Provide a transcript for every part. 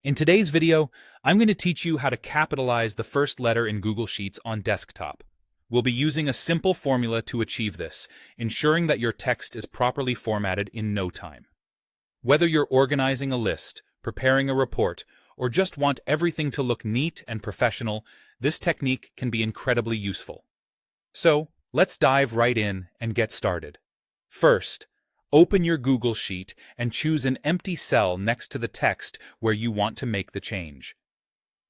In today's video, I'm going to teach you how to capitalize the first letter in Google Sheets on desktop. We'll be using a simple formula to achieve this, ensuring that your text is properly formatted in no time. Whether you're organizing a list, preparing a report, or just want everything to look neat and professional, this technique can be incredibly useful. So, let's dive right in and get started. First, open your Google Sheet and choose an empty cell next to the text where you want to make the change.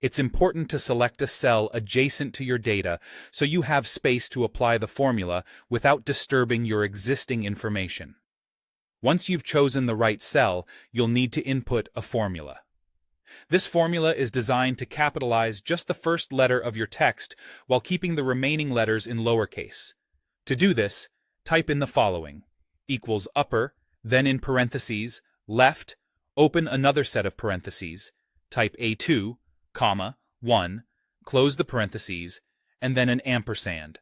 It's important to select a cell adjacent to your data so you have space to apply the formula without disturbing your existing information. Once you've chosen the right cell, you'll need to input a formula. This formula is designed to capitalize just the first letter of your text while keeping the remaining letters in lowercase. To do this, type in the following: equals upper, then in parentheses, left, open another set of parentheses, type A2, comma, 1, close the parentheses, and then an ampersand.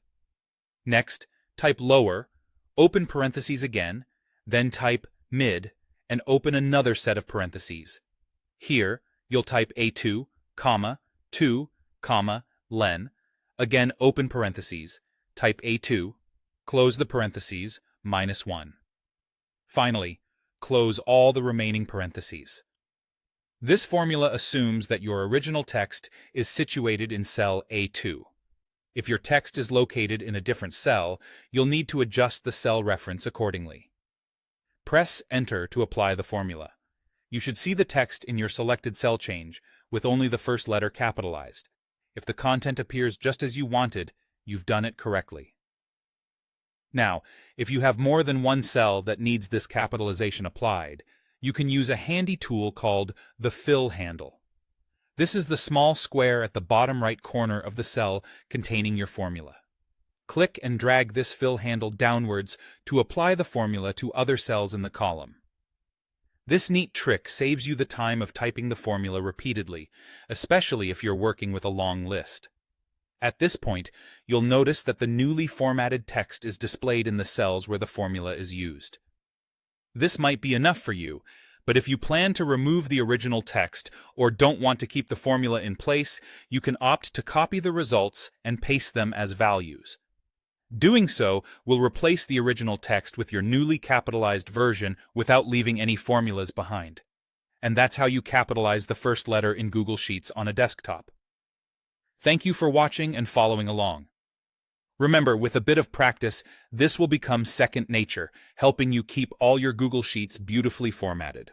Next, type lower, open parentheses again, then type mid, and open another set of parentheses. Here, you'll type A2, comma, 2, comma, len, again open parentheses, type A2, close the parentheses, -1. Finally, close all the remaining parentheses. This formula assumes that your original text is situated in cell A2. If your text is located in a different cell, you'll need to adjust the cell reference accordingly. Press Enter to apply the formula. You should see the text in your selected cell change, with only the first letter capitalized. If the content appears just as you wanted, you've done it correctly. Now, if you have more than one cell that needs this capitalization applied, you can use a handy tool called the fill handle. This is the small square at the bottom right corner of the cell containing your formula. Click and drag this fill handle downwards to apply the formula to other cells in the column. This neat trick saves you the time of typing the formula repeatedly, especially if you're working with a long list. At this point, you'll notice that the newly formatted text is displayed in the cells where the formula is used. This might be enough for you, but if you plan to remove the original text or don't want to keep the formula in place, you can opt to copy the results and paste them as values. Doing so will replace the original text with your newly capitalized version without leaving any formulas behind. And that's how you capitalize the first letter in Google Sheets on a desktop. Thank you for watching and following along. Remember, with a bit of practice, this will become second nature, helping you keep all your Google Sheets beautifully formatted.